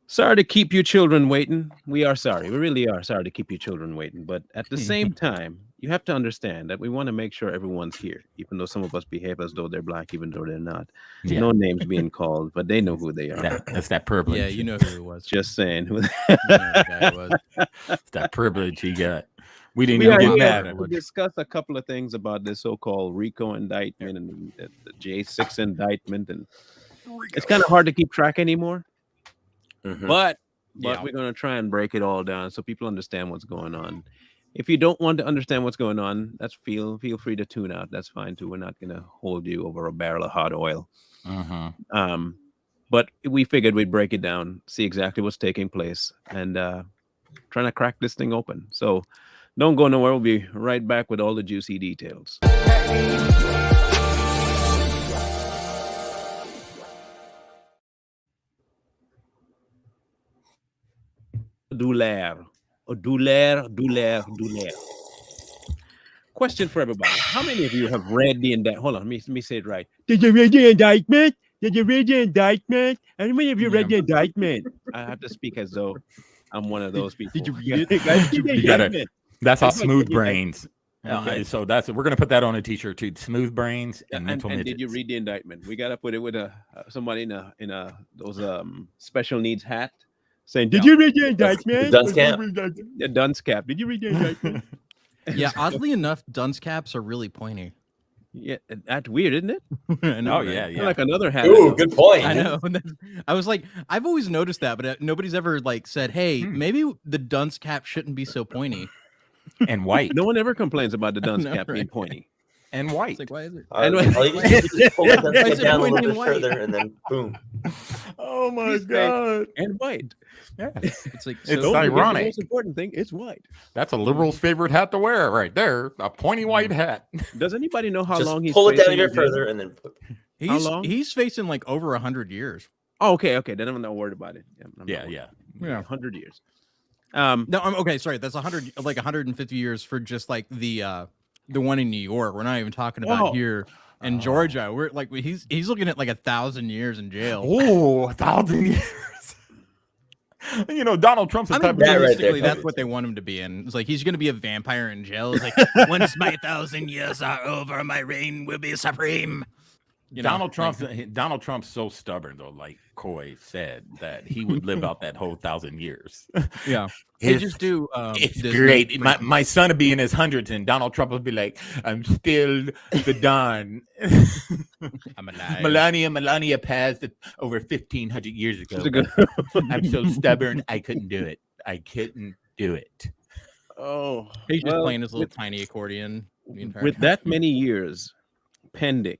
Sorry to keep you children waiting. We are sorry. We really are sorry to keep you children waiting. But at the same time, you have to understand that we want to make sure everyone's here, even though some of us behave as though they're black, even though they're not. Yeah. No names being called, but they know who they are. That's that privilege. Yeah, you know who it was. Just saying. You know the guy it was. It's that privilege he got. We didn't We even are get here mad to at him. discuss a couple of things about this so-called RICO indictment and the J6 indictment, and it's kind of hard to keep track anymore. But we're going to try and break it all down so people understand what's going on. If you don't want to understand what's going on, that's feel free to tune out. That's fine too. We're not going to hold you over a barrel of hot oil. But we figured we'd break it down, see exactly what's taking place, and trying to crack this thing open. So don't go nowhere. We'll be right back with all the juicy details. Doulaire. Question for everybody. How many of you have read the indictment? Hold on, let me say it right. Did you read the indictment? Did you read the indictment? How many of you read the indictment? I have to speak as though I'm one of those people. Did you read it? You gotta, that's how smooth brains. So we're gonna put that on a t-shirt too. Smooth brains and mental midgets. Did you read the indictment? We gotta put it with somebody in those special needs hat saying, "Did you read the indictment?" The dunce cap. The dunce cap. Did you read the indictment? Yeah, oddly enough, dunce caps are really pointy. Yeah, that's weird, isn't it? I know, yeah. Like another hat. Ooh, good point. I know. I was like, I've always noticed that, but nobody's ever like said, "Hey, maybe the dunce cap shouldn't be so pointy and white." No one ever complains about the dunce cap being pointy and white. It's like, why is it? Just pull the dunce cap down a little bit further, and then boom. Oh my god! And white. Yeah, it's like it's so ironic. The most important thing, it's white. That's a liberal's favorite hat to wear, right there. A pointy white hat. Does anybody know how Just long he's pull it down facing even in jail? further, and then How long? He's facing like over 100 years. Oh, okay. Then I'm not worried about it. Yeah. 100 years. No, I'm okay. Sorry, that's 100, like 150 years for just like the one in New York. We're not even talking about here in Georgia. We're like he's looking at like 1,000 years in jail. Oh, 1,000 years. You know, Donald Trump's the type of realistically, that's what they want him to be in. It's like he's going to be a vampire in jail. It's like once my 1,000 years are over, my reign will be supreme. You know, Donald Trump's so stubborn though, like Coy said, that he would live out that whole 1,000 years. Yeah, he just do. It's great. My son would be in his hundreds, and Donald Trump would be like, "I'm still the Don." I'm alive. Melania passed over 1,500 years ago. I'm so stubborn. I couldn't do it. Oh, he's just playing his little tiny accordion. With that many years pending.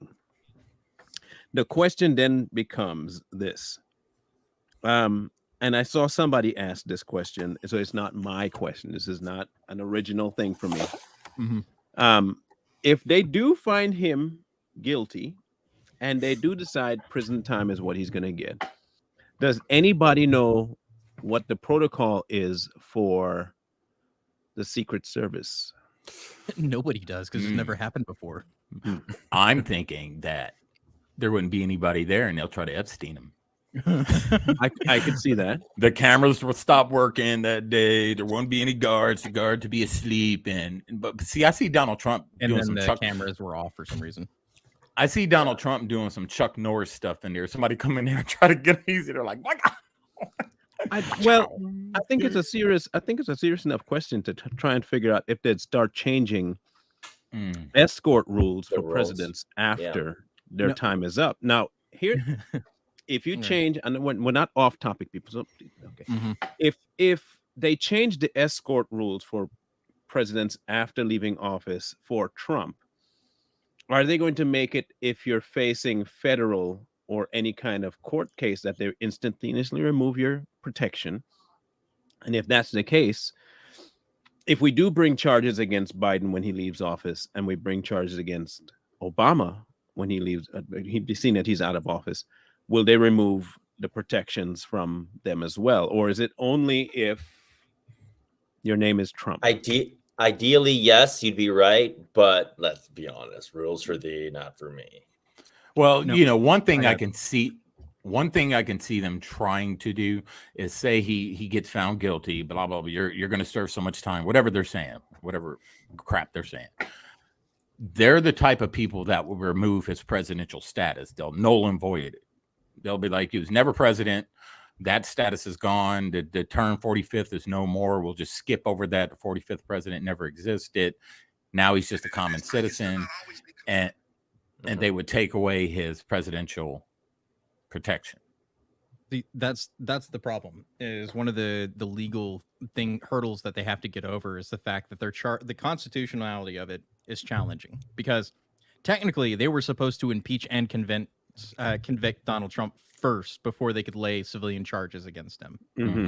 The question then becomes this. And I saw somebody ask this question, so it's not my question. This is not an original thing for me. Mm-hmm. If they do find him guilty and they do decide prison time is what he's going to get, does anybody know what the protocol is for the Secret Service? Nobody does because it's never happened before. I'm thinking that there wouldn't be anybody there, and they'll try to Epstein him. I could see that. The cameras will stop working that day. There won't be any guards. The guard to be asleep. But see, I see Donald Trump doing some cameras were off for some reason. I see Donald Trump doing some Chuck Norris stuff in there. Somebody come in there and try to get easy. They're like, "What?" I think it's a serious enough question to try and figure out if they'd start changing escort rules for presidents after their time is up. Now, here, if you change, and we're not off topic, people. So, okay, if they change the escort rules for presidents after leaving office for Trump, are they going to make it if you're facing federal or any kind of court case that they instantaneously remove your protection? And if that's the case, if we do bring charges against Biden when he leaves office, and we bring charges against Obama when he leaves, he'd be seen that he's out of office, will they remove the protections from them as well? Or is it only if your name is Trump? Ideally, yes, you'd be right. But let's be honest, rules for thee, not for me. Well, one thing I can see One thing I can see them trying to do is say he gets found guilty, blah blah blah. You're going to serve so much time, whatever they're saying, whatever crap they're saying. They're the type of people that will remove his presidential status. They'll null and void it. They'll be like, he was never president. That status is gone. The term 45th is no more. We'll just skip over that. The 45th president never existed. Now he's just a common citizen. And they would take away his presidential protection. That's the problem. Is one of the legal hurdles that they have to get over is the fact that the constitutionality of it is challenging, because technically they were supposed to impeach and convict Donald Trump first before they could lay civilian charges against him,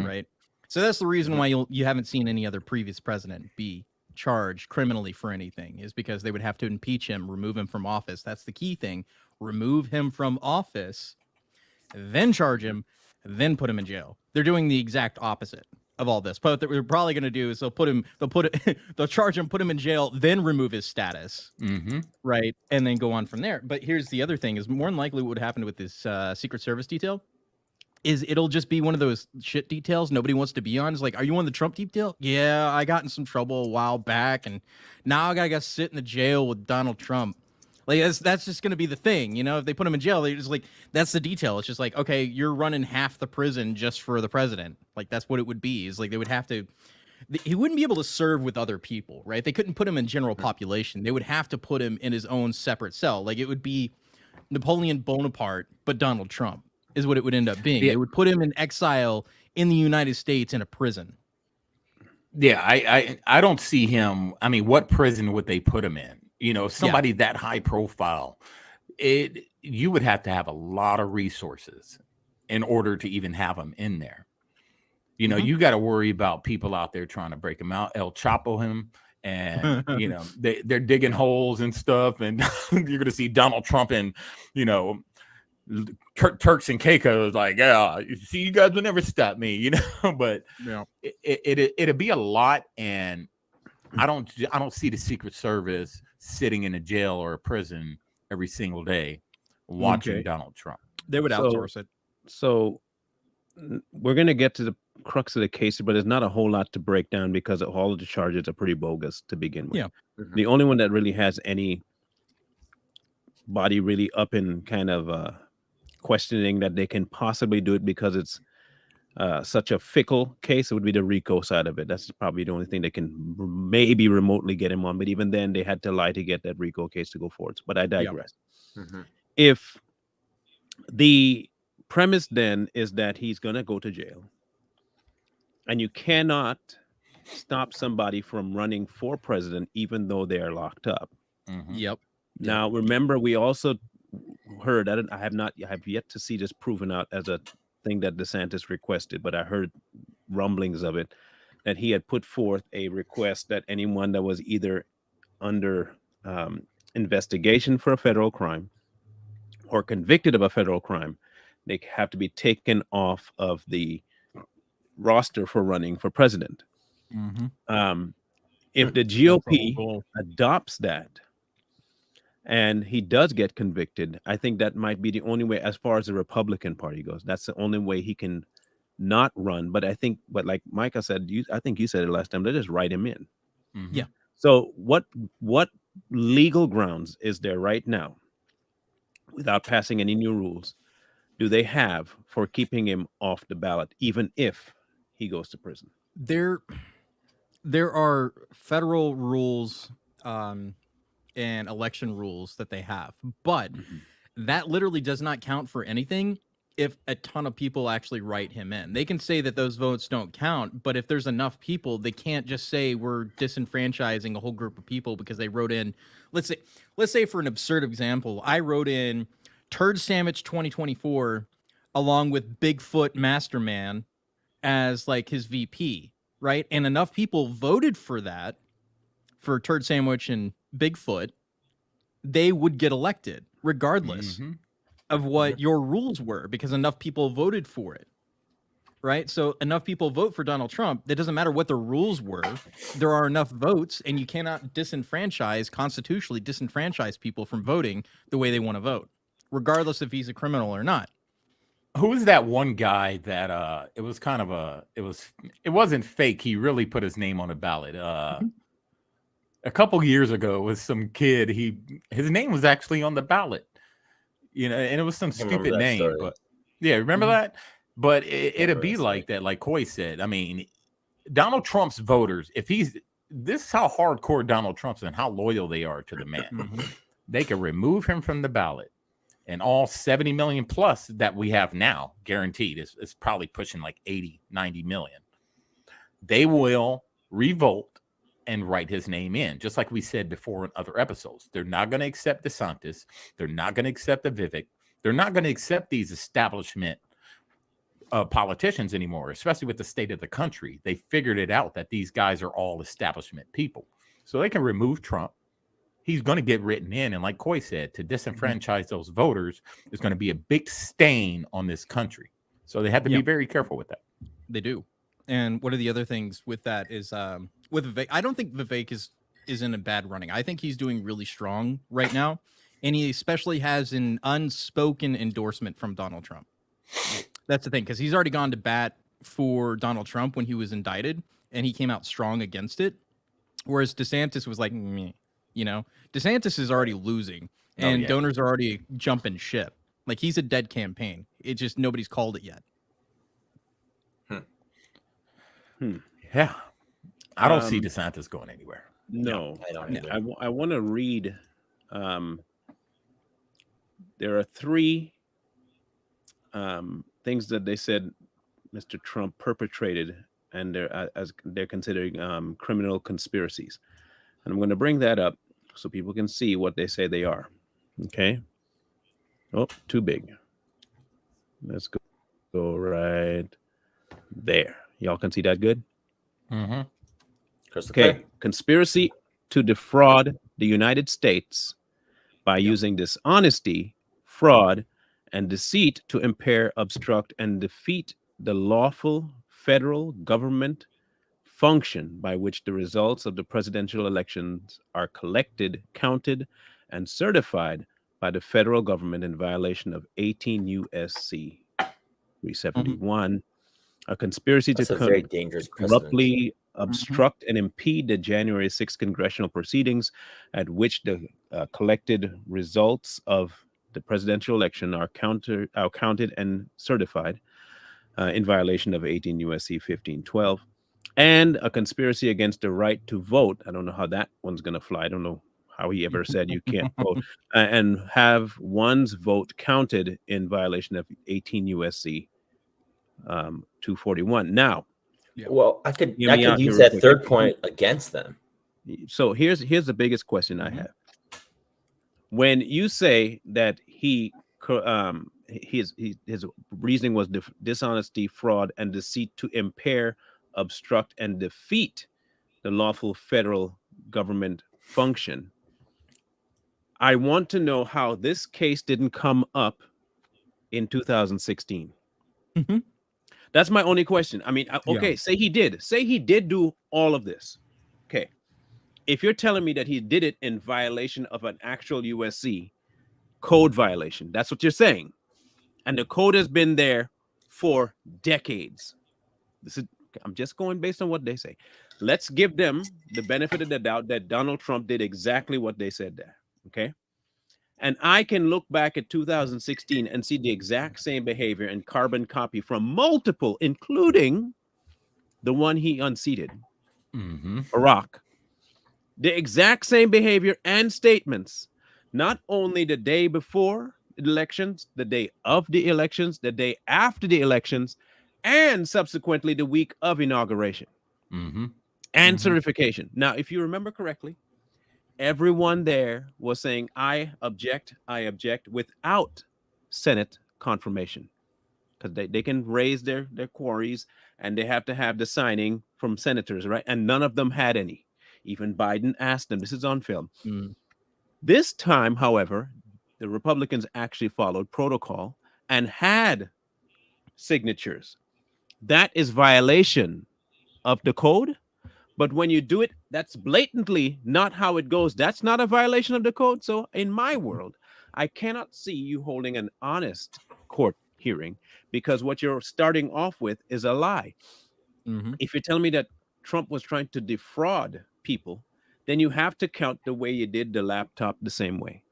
right? So that's the reason why you haven't seen any other previous president be charged criminally for anything, is because they would have to impeach him, remove him from office. That's the key thing. Remove him from office, then charge him, then put him in jail. They're doing the exact opposite of all this. But what they're probably going to do is they'll charge him, put him in jail, then remove his status, right? And then go on from there. But here's the other thing: is more than likely what would happen with this Secret Service detail is it'll just be one of those shit details nobody wants to be on. It's like, are you on the Trump detail? Yeah, I got in some trouble a while back, and now I gotta sit in the jail with Donald Trump. Like, that's just going to be the thing, you know. If they put him in jail, they just like, that's the detail. It's just like, okay, you're running half the prison just for the president. Like, that's what it would be. Is like they would have to. He wouldn't be able to serve with other people, right? They couldn't put him in general population. They would have to put him in his own separate cell. Like, it would be Napoleon Bonaparte, but Donald Trump is what it would end up being. They would put him in exile in the United States in a prison. Yeah, I don't see him. I mean, what prison would they put him in? You know, somebody that high profile, you would have to have a lot of resources in order to even have him in there. You know, you got to worry about people out there trying to break him out, El Chapo him, and you know, they're digging holes and stuff, and you're going to see Donald Trump and, you know, Turks and Caicos like, yeah, see, you guys will never stop me, you know. But it'd be a lot, and I don't see the Secret Service sitting in a jail or a prison every single day watching Donald Trump. They would outsource it. So we're going to get to the crux of the case, but there's not a whole lot to break down because all of the charges are pretty bogus to begin with. Yeah. The only one that really has any body really up in kind of questioning that they can possibly do it because it's such a fickle case, it would be the RICO side of it. That's probably the only thing they can maybe remotely get him on. But even then, they had to lie to get that RICO case to go forward. But I digress. If the premise then is that he's going to go to jail, and you cannot stop somebody from running for president, even though they are locked up. Now, remember, we also heard that I have yet to see this proven out as a thing that DeSantis requested, but I heard rumblings of it, that he had put forth a request that anyone that was either under investigation for a federal crime or convicted of a federal crime, they have to be taken off of the roster for running for president. If the GOP adopts that and he does get convicted, I think that might be the only way, as far as the Republican Party goes. That's the only way he can not run. But I think, like Micah said, I think you said it last time, they just write him in. Yeah. So what legal grounds is there right now, without passing any new rules, do they have for keeping him off the ballot, even if he goes to prison? There are federal rules and election rules that they have, but that literally does not count for anything if a ton of people actually write him in. They can say that those votes don't count, but if there's enough people, they can't just say we're disenfranchising a whole group of people because they wrote in, let's say for an absurd example, I wrote in Turd Sandwich 2024 along with Bigfoot Masterman as like his VP, right? And enough people voted for that, for Turd Sandwich and Bigfoot, they would get elected regardless of what your rules were, because enough people voted for it, right? So enough people vote for Donald Trump. It doesn't matter what the rules were. There are enough votes, and you cannot constitutionally disenfranchise people from voting the way they want to vote, regardless if he's a criminal or not. Who's that one guy that it was kind of it wasn't fake. He really put his name on a ballot. A couple years ago with some kid, his name was actually on the ballot. And it was some stupid name, story. But yeah, remember that? But it'd be like that, like Coy said. I mean, Donald Trump's voters, this is how hardcore Donald Trump's and how loyal they are to the man. They could remove him from the ballot. And all 70 million plus that we have now, guaranteed, is probably pushing like 80, 90 million. They will revolt and write his name in, just like we said before in other episodes. They're not going to accept DeSantis. They're not going to accept the Vivek. They're not going to accept these establishment politicians anymore, especially with the state of the country. They figured it out that these guys are all establishment people. So they can remove Trump. He's going to get written in. And like Coy said, to disenfranchise those voters is going to be a big stain on this country. So they have to be very careful with that. They do. And one of the other things with that is with Vivek, I don't think Vivek is in a bad running. I think he's doing really strong right now. And he especially has an unspoken endorsement from Donald Trump. That's the thing, because he's already gone to bat for Donald Trump when he was indicted, and he came out strong against it. Whereas DeSantis was like, meh. DeSantis is already losing, and donors are already jumping ship. Like, he's a dead campaign. It just nobody's called it yet. Yeah, I don't see DeSantis going anywhere. No, I don't either. I want to read. There are three things that they said Mr. Trump perpetrated, and they're considering criminal conspiracies. And I'm going to bring that up so people can see what they say they are. Okay. Oh, too big. Let's go right there. Y'all can see that good? Okay. Conspiracy to defraud the United States by using dishonesty, fraud, and deceit to impair, obstruct, and defeat the lawful federal government function by which the results of the presidential elections are collected, counted, and certified by the federal government in violation of 18 U.S.C. 371. A conspiracy to very dangerous corruptly obstruct and impede the January 6th congressional proceedings at which the collected results of the presidential election are counted and certified in violation of 18 U.S.C. 1512. And a conspiracy against the right to vote. I don't know how that one's going to fly. I don't know how he ever said you can't vote. And have one's vote counted in violation of 18 U.S.C. 241. Now, well, I could use that third point against them. So here's the biggest question I have. When you say that his reasoning was dishonesty, fraud, and deceit to impair, obstruct, and defeat the lawful federal government function, I want to know how this case didn't come up in 2016. That's my only question. I mean, okay, say he did do all of this. Okay. If you're telling me that he did it in violation of an actual USC code violation, that's what you're saying. And the code has been there for decades. I'm just going based on what they say. Let's give them the benefit of the doubt that Donald Trump did exactly what they said there. Okay. And I can look back at 2016 and see the exact same behavior and carbon copy from multiple, including the one he unseated, Barack. The exact same behavior and statements, not only the day before the elections, the day of the elections, the day after the elections, and subsequently the week of inauguration and certification. Now, if you remember correctly, everyone there was saying, I object without Senate confirmation, because they can raise their queries and they have to have the signing from senators, right? And none of them had any. Even Biden asked them. This is on film. This time, however, the Republicans actually followed protocol and had signatures. That is violation of the code. But when you do it, that's blatantly not how it goes. That's not a violation of the code. So in my world, I cannot see you holding an honest court hearing, because what you're starting off with is a lie. If you tell me that Trump was trying to defraud people, then you have to count the way you did the laptop the same way.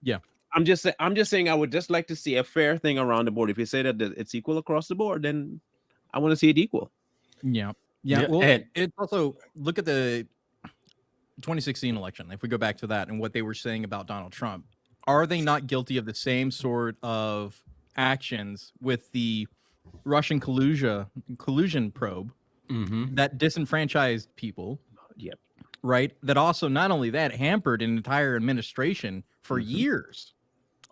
Yeah. I'm just saying I would just like to see a fair thing around the board. If you say that it's equal across the board, then I want to see it equal. Yeah. Well, and it also, look at the 2016 election. If we go back to that and what they were saying about Donald Trump, are they not guilty of the same sort of actions with the Russian collusion probe that disenfranchised people? Yep. Right. That also, not only that, hampered an entire administration for years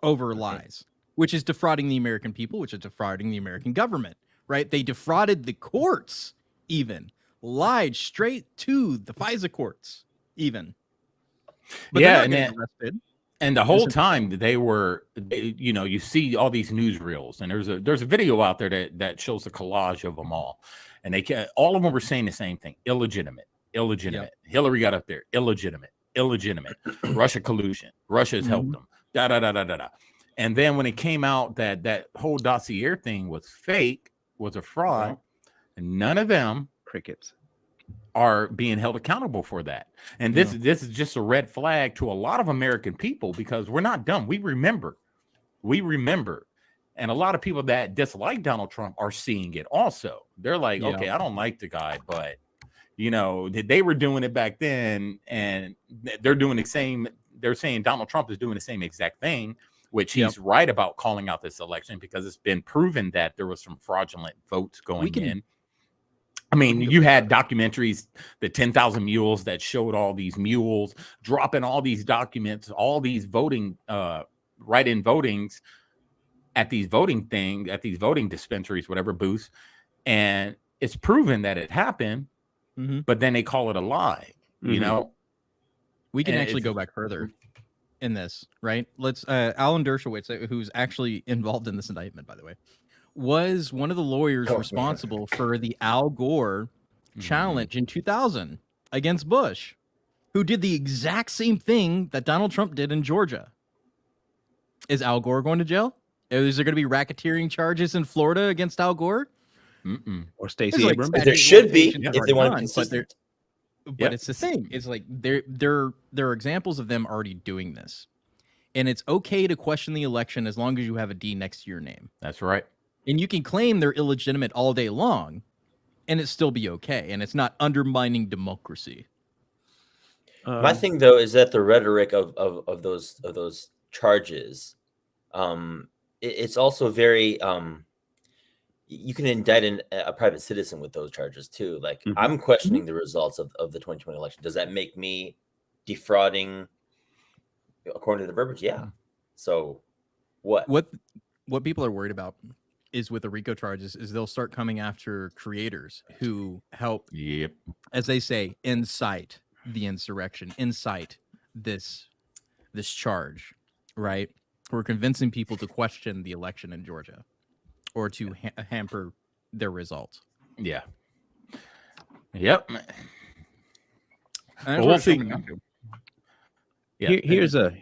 over lies, which is defrauding the American people, which is defrauding the American government. Right. They defrauded the courts, even lied straight to the FISA courts, even. But yeah, and the whole time they were, you know, you see all these newsreels, and there's a video out there that shows a collage of them all, and all of them were saying the same thing: illegitimate. Yep. Hillary got up there, illegitimate. Russia collusion. Russia has helped them. Da da da da da da. And then when it came out that whole dossier thing was fake, was a fraud, and none of them crickets are being held accountable for that. And this is just a red flag to a lot of American people, because we're not dumb. We remember. And a lot of people that dislike Donald Trump are seeing it also. They're like, okay, I don't like the guy, but you know, they were doing it back then, and they're doing the same. They're saying Donald Trump is doing the same exact thing, which he's right about calling out this election, because it's been proven that there was some fraudulent votes going in. I mean, you had documentaries, the 10,000 Mules, that showed all these mules dropping all these documents, all these voting, write-in votings at these voting dispensaries, whatever booths. And it's proven that it happened, but then they call it a lie, you know? We can actually go back further in this, right? Let's, Alan Dershowitz, who's actually involved in this indictment, by the way, was one of the lawyers responsible for the Al Gore challenge in 2000 against Bush, who did the exact same thing that Donald Trump did in Georgia. Is Al Gore going to jail? Is there going to be racketeering charges in Florida against Al Gore? Or Stacey Abrams? There should be, if they want to be consistent. But it's the thing. It's like there are examples of them already doing this. And it's okay to question the election as long as you have a D next to your name. That's right. And you can claim they're illegitimate all day long, and it still be okay. And it's not undermining democracy. My thing, though, is that the rhetoric of those charges, it's also very you can indict a private citizen with those charges too. Like I'm questioning the results of the 2020 election. Does that make me defrauding? According to the verbiage, yeah. So what people are worried about is with the RICO charges is they'll start coming after creators who help, as they say, incite the insurrection, incite this charge, right? We're convincing people to question the election in Georgia or to hamper their results. Yeah. Yep. Well, we'll see. Yeah. Here's a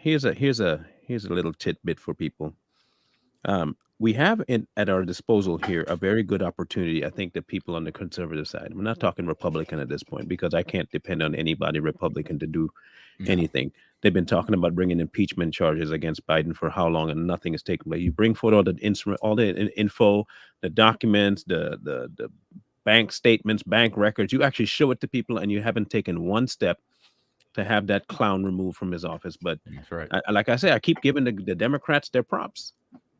little tidbit for people. We have at our disposal here a very good opportunity. I think the people on the conservative side, I'm not talking Republican at this point, because I can't depend on anybody Republican to do anything. They've been talking about bringing impeachment charges against Biden for how long, and nothing is taken place. You bring forward all the info, the documents, the bank statements, bank records. You actually show it to people, and you haven't taken one step to have that clown removed from his office. But that's right. Like I say, I keep giving the Democrats their props.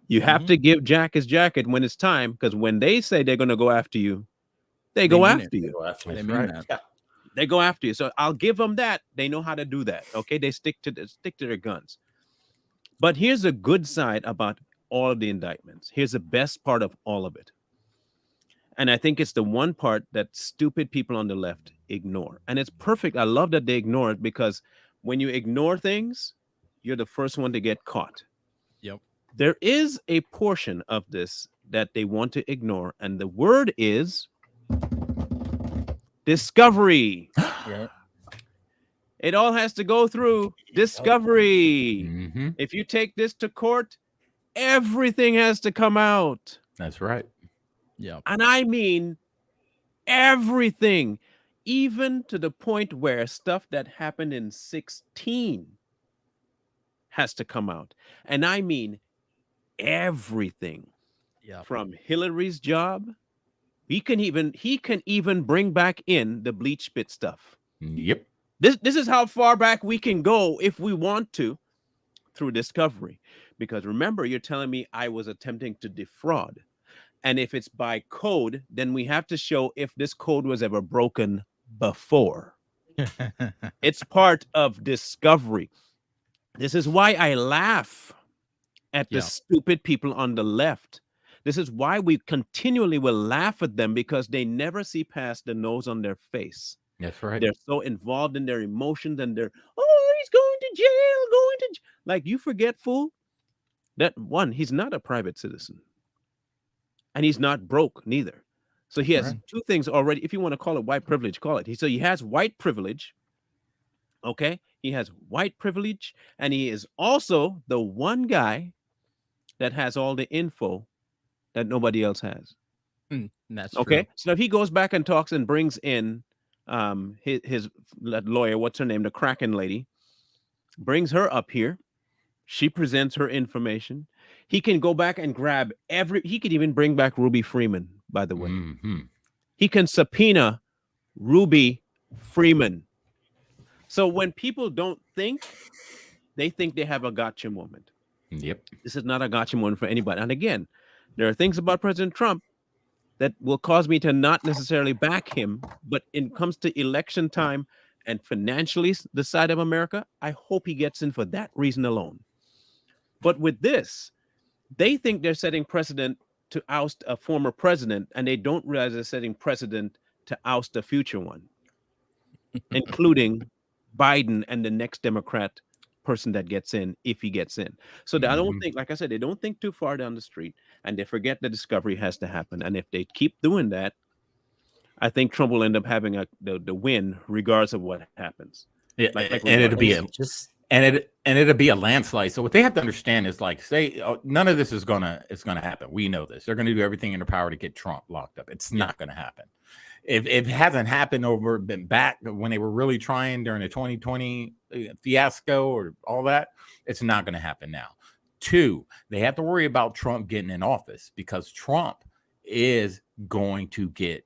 You have to give Jack his jacket when it's time, because when they say they're going to go after you, they go after you. They mean that. Yeah. They go after you. So I'll give them that. They know how to do that. Okay, they stick to their guns. But here's a good side about all of the indictments. Here's the best part of all of it. And I think it's the one part that stupid people on the left ignore. And it's perfect. I love that they ignore it, because when you ignore things, you're the first one to get caught. Yep. There is a portion of this that they want to ignore, and the word is discovery. Yeah. It all has to go through discovery. If you take this to court, everything has to come out. That's right. Yeah. And I mean everything, even to the point where stuff that happened in 16 has to come out. And I mean everything. Yeah. From Hillary's job, he can even bring back in the bleach spit stuff. Yep. This is how far back we can go if we want to through discovery. Because remember, you're telling me I was attempting to defraud. And if it's by code, then we have to show if this code was ever broken before. It's part of discovery. This is why I laugh at the stupid people on the left. This is why we continually will laugh at them, because they never see past the nose on their face. That's right. They're so involved in their emotions, and they're, oh, he's going to jail, like, you forget, fool, that one, he's not a private citizen. And he's not broke neither. So he has two things already. If you want to call it white privilege, call it. So he has white privilege. Okay. He has white privilege. And he is also the one guy that has all the info that nobody else has. That's okay. True. So if he goes back and talks and brings in his lawyer, what's her name? The Kraken lady, brings her up here. She presents her information. He can go back and grab he could even bring back Ruby Freeman, by the way. He can subpoena Ruby Freeman. So when people don't think, they think they have a gotcha moment. Yep. This is not a gotcha moment for anybody. And again, there are things about President Trump that will cause me to not necessarily back him, but when it comes to election time and financially the side of America, I hope he gets in for that reason alone. But with this, they think they're setting precedent to oust a former president, and they don't realize they're setting precedent to oust a future one, including Biden and the next Democrat person that gets in, if he gets in. So I don't think, like I said, they don't think too far down the street, and they forget the discovery has to happen. And if they keep doing that, I think Trump will end up having the win, regardless of what happens. Yeah, and it'll be it'll be a landslide. So what they have to understand is, like, say, none of this is gonna happen. We know this. They're gonna do everything in their power to get Trump locked up. It's not gonna happen. If it hasn't happened been back when they were really trying during the 2020 fiasco or all that, it's not going to happen now. 2, they have to worry about Trump getting in office, because Trump is going to get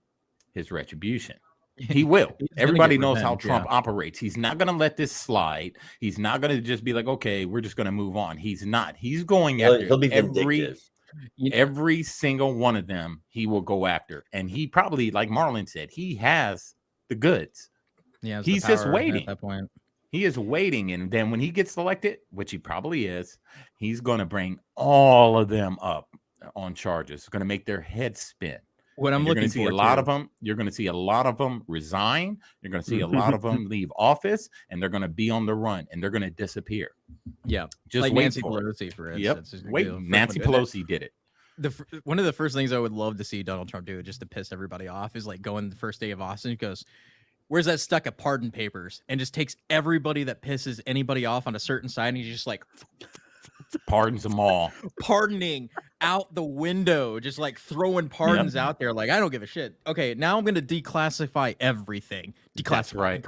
his retribution. He will. Everybody knows how Trump operates. He's not going to let this slide. He's not going to just be like, okay, we're just going to move on. He's not. He's going after he'll be vindictive. Every single one of them he will go after. And he probably, like Marlon said, he has the goods. He's just waiting. At that point. He is waiting. And then when he gets elected, which he probably is, he's going to bring all of them up on charges. It's going to make their heads spin. What I'm looking for, you're going to see a lot of them resign. You're going to see a lot of them leave office, and they're going to be on the run, and they're going to disappear. Yeah, just like wait Nancy for Pelosi, for instance. Yep. Wait, Nancy Pelosi did it. One of the first things I would love to see Donald Trump do, just to piss everybody off, is like going the first day of Austin. He goes, "Where's that stuck of pardon papers?" and just takes everybody that pisses anybody off on a certain side, and he's just like pardons them all, pardoning out the window, just like throwing pardons out there. Like, I don't give a shit. Okay, now I'm gonna declassify everything. Declassified.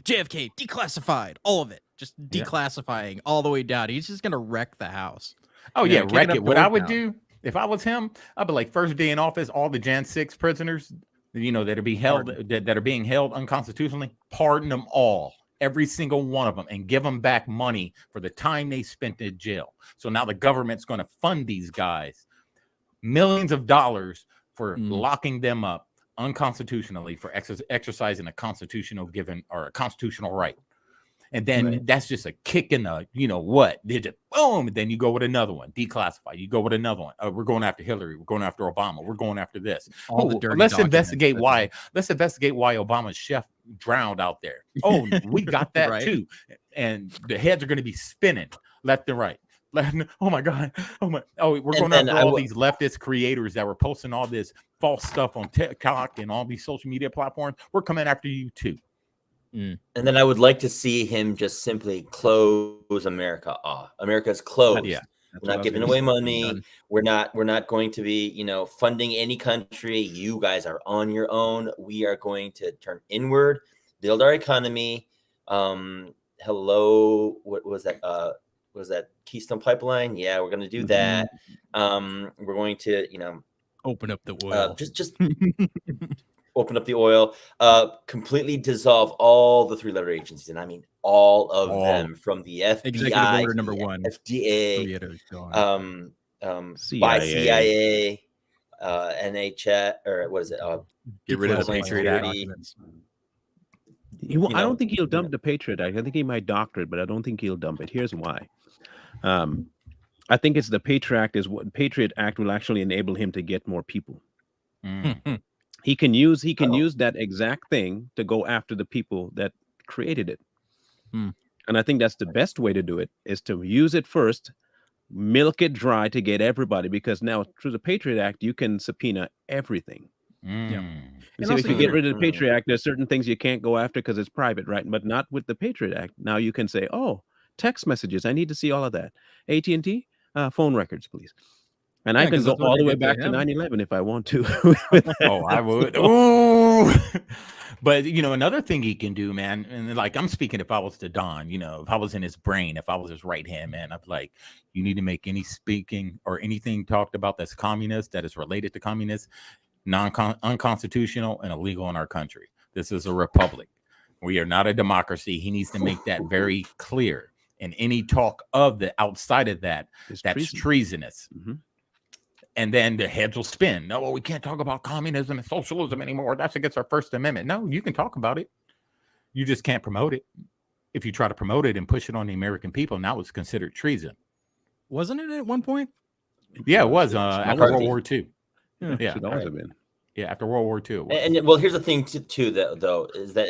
JFK declassified. All of it, just declassifying all the way down. He's just gonna wreck the house. Oh yeah, wreck it. What I would do if I was him, I'd be like, first day in office, all the Jan 6 prisoners, that are being held that are being held unconstitutionally, pardon them all. Every single one of them, and give them back money for the time they spent in jail. So now the government's going to fund these guys millions of dollars for locking them up unconstitutionally for exercising a constitutional right. And then that's just a kick in the, did it? Boom. And then you go with another one, declassify. You go with another one. We're going after Hillary. We're going after Obama. We're going after this. Let's investigate why. Let's investigate why Obama's chef drowned out there. Oh, we got that too. And the heads are going to be spinning left and right. Oh my God. We're going after all these leftist creators that were posting all this false stuff on TikTok and all these social media platforms. We're coming after you too. And then I would like to see him just simply close America off. America's closed. Yeah. We're not giving away money. We're not going to be, funding any country. You guys are on your own. We are going to turn inward, build our economy. Hello, what was that? Was that Keystone Pipeline? Yeah, we're going to do that. We're going to, open up the oil. Just open up the oil. Completely dissolve all the 3-letter agencies, and I mean all of them, from the FBI, Executive Order number 1, FDA, CIA. by CIA, NHS, or what is it? Get rid of the Patriot Act. I don't think he'll dump the Patriot Act. I think he might doctor it, but I don't think he'll dump it. Here's why. I think it's the Patriot Act will actually enable him to get more people. He can use that exact thing to go after the people that created it. And I think that's the best way to do it, is to use it first, milk it dry to get everybody, because now through the Patriot Act, you can subpoena everything. And so if you get rid of the Patriot Act, there's certain things you can't go after because it's private, right? But not with the Patriot Act. Now you can say, oh, text messages, I need to see all of that. AT&T, phone records, please. And I can go all the way back to 9/11 if I want to. Oh, I would. Oh, but another thing he can do, man, and like I'm speaking, if I was to Don, if I was in his brain, if I was his right hand man, I'd be like, you need to make any speaking or anything talked about that's communist, that is related to communist, unconstitutional and illegal in our country. This is a republic. We are not a democracy. He needs to make that very clear. And any talk of the outside of that, that's treasonous. And then the heads will spin. No, we can't talk about communism and socialism anymore. That's against our First Amendment. No, you can talk about it. You just can't promote it. If you try to promote it and push it on the American people, now it's considered treason. Wasn't it at one point? Yeah, it was after World War II. Yeah, it should always have been. Yeah, after World War II. And well, here's the thing too, though, is that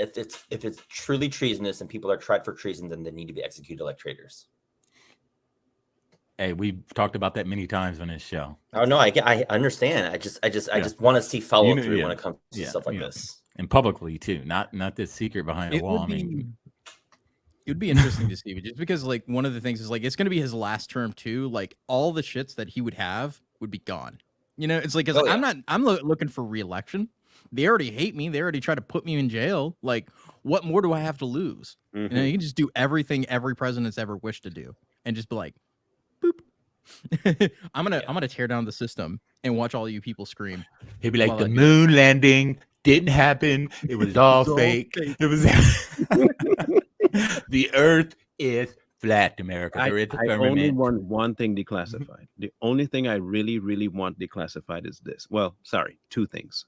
if it's truly treasonous and people are tried for treason, then they need to be executed like traitors. Hey, we've talked about that many times on this show. Oh no, I understand. I just want to see follow through when it comes to stuff like this, and publicly too, not this secret behind a wall. It would be interesting to see, just because like one of the things is like it's going to be his last term too. Like all the shits that he would have would be gone. It's like, because I'm looking for re-election. They already hate me. They already try to put me in jail. Like, what more do I have to lose? You can just do everything every president's ever wished to do, and just be like, boop. I'm gonna tear down the system and watch all you people scream. He'd be like, the moon landing didn't happen. It was all fake. It was the Earth is flat, America. I only want one thing declassified. The only thing I really, really want declassified is this. Well, sorry, two things.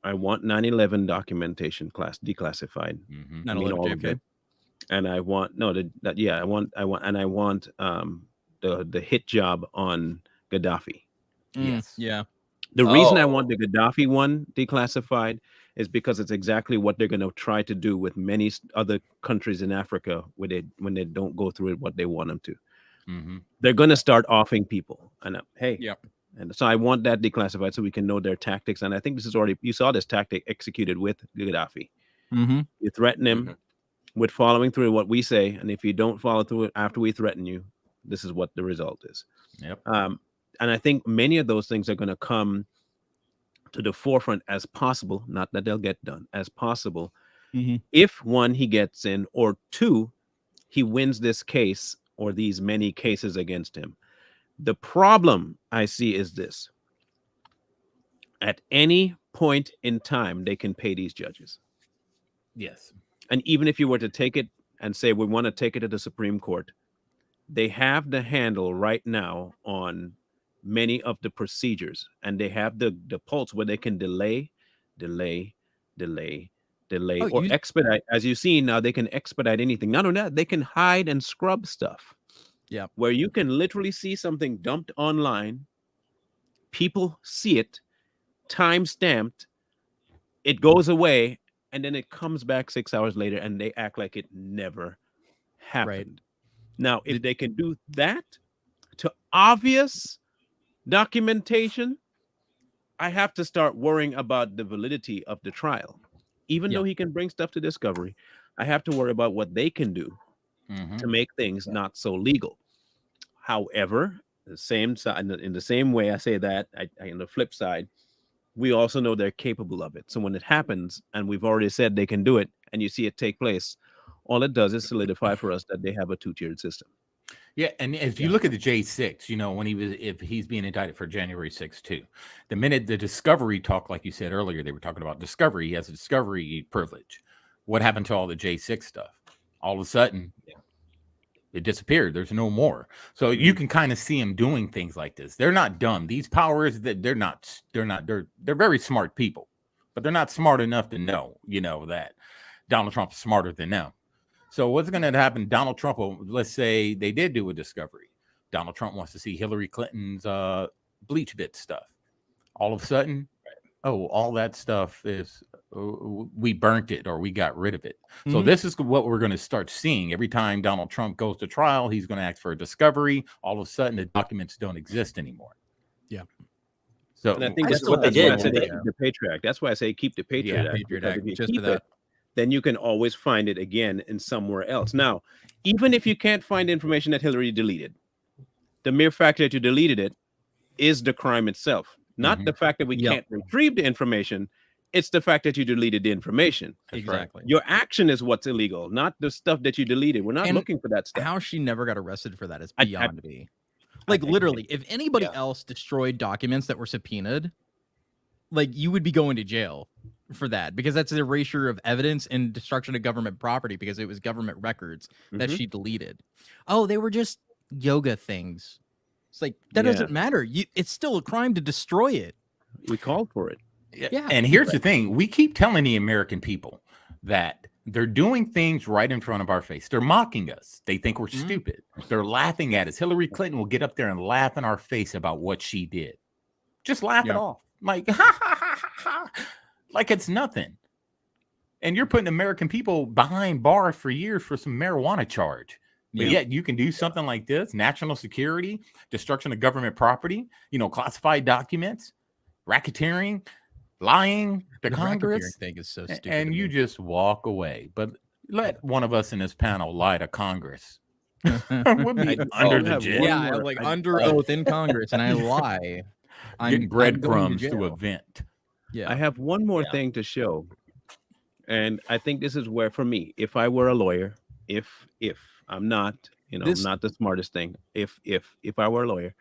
I want 9/11 documentation declassified. Not all of it. And I want I want the hit job on Gaddafi. Yes. Yeah. The reason I want the Gaddafi one declassified is because it's exactly what they're going to try to do with many other countries in Africa when they don't go through what they want them to. They're going to start offing people. And and so I want that declassified so we can know their tactics. And I think you saw this tactic executed with Gaddafi. You threaten him with following through what we say, and if you don't follow through it after we threaten you, this is what the result is. And I think many of those things are going to come to the forefront as possible, not that they'll get done, as possible. If one, he gets in, or two, he wins this case or these many cases against him. The problem I see is this. At any point in time, they can pay these judges. Yes. And even if you were to take it and say, we want to take it to the Supreme Court, they have the handle right now on many of the procedures, and they have the pulse where they can delay, or expedite. As you see now, they can expedite anything. Not only that, they can hide and scrub stuff. Yeah. Where you can literally see something dumped online, people see it, time stamped, it goes away, and then it comes back 6 hours later, and they act like it never happened. Right. Now, if they can do that to obvious documentation, I have to start worrying about the validity of the trial. Even though he can bring stuff to discovery, I have to worry about what they can do to make things not so legal. However, the same side, in the same way I say that, on the flip side, we also know they're capable of it. So when it happens, and we've already said they can do it, and you see it take place, all it does is solidify for us that they have a two-tiered system. Yeah, and if you look at the J6, when if he's being indicted for January 6th too, the minute the discovery talk, like you said earlier, they were talking about discovery. He has a discovery privilege. What happened to all the J6 stuff? All of a sudden, it disappeared. There's no more. So you can kind of see him doing things like this. They're not dumb. These powers that they're very smart people, but they're not smart enough to know, that Donald Trump is smarter than them. So what's going to happen? Donald Trump, let's say they did do a discovery. Donald Trump wants to see Hillary Clinton's bleach bit stuff. All of a sudden, all that stuff is we burnt it or we got rid of it. So this is what we're going to start seeing. Every time Donald Trump goes to trial, he's going to ask for a discovery. All of a sudden, the documents don't exist anymore. Yeah. So and I think that's what they did. The Patriot Act. That's why I say keep the Patriot Act. Patriot Act. If you Just keep for that. it, then you can always find it again in somewhere else. Now, even if you can't find information that Hillary deleted, the mere fact that you deleted it is the crime itself. Not the fact that we can't retrieve the information. It's the fact that you deleted the information. Exactly. Your action is what's illegal, not the stuff that you deleted. We're not looking for that stuff. How she never got arrested for that is beyond me. Like, literally, if anybody else destroyed documents that were subpoenaed, like, you would be going to jail for that, because that's an erasure of evidence and destruction of government property, because it was government records that she deleted. Oh, they were just yoga things. It's like, that doesn't matter. It's still a crime to destroy it. We called for it. Yeah. And here's the thing. We keep telling the American people that they're doing things right in front of our face. They're mocking us. They think we're stupid. They're laughing at us. Hillary Clinton will get up there and laugh in our face about what she did. Just laugh it off. Like, ha, ha, ha, ha, ha. Like it's nothing. And you're putting American people behind bars for years for some marijuana charge. But yet you can do something like this: national security, destruction of government property, classified documents, racketeering, lying to Congress. Thing is so stupid. And you just walk away. But let one of us in this panel lie to Congress. We'll be under the jail. Yeah, like under oath in Congress, and I lie. Getting breadcrumbs to a vent. Yeah, I have one more thing to show, and I think this is where, for me, if I were a lawyer, if I'm not, I'm not the smartest thing. If I were a lawyer,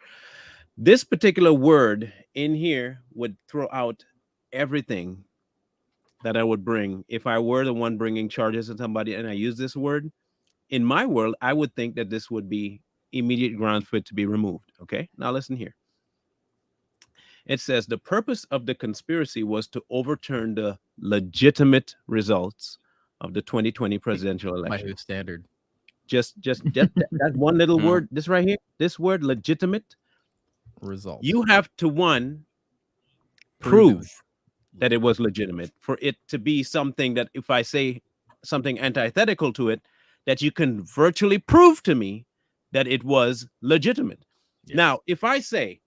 this particular word in here would throw out everything that I would bring if I were the one bringing charges at somebody, and I use this word. In my world, I would think that this would be immediate grounds for it to be removed. Okay, now listen here. It says the purpose of the conspiracy was to overturn the legitimate results of the 2020 presidential election. My standard. Just that one little word, this right here, this word, legitimate results. You have to prove that it was legitimate for it to be something that, if I say something antithetical to it, that you can virtually prove to me that it was legitimate. Yes. Now, if I say,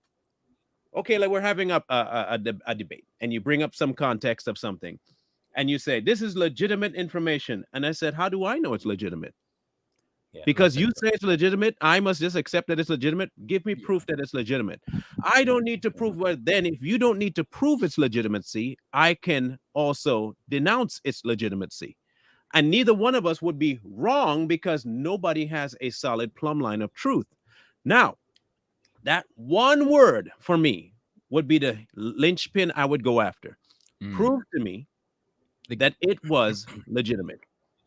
okay, like we're having a debate, and you bring up some context of something, and you say, this is legitimate information. And I said, how do I know it's legitimate? Yeah, because you say it's legitimate, I must just accept that it's legitimate. Give me proof that it's legitimate. I don't need to prove. Well, then if you don't need to prove its legitimacy, I can also denounce its legitimacy. And neither one of us would be wrong, because nobody has a solid plumb line of truth. Now, that one word for me would be the linchpin I would go after. Prove to me that it was legitimate.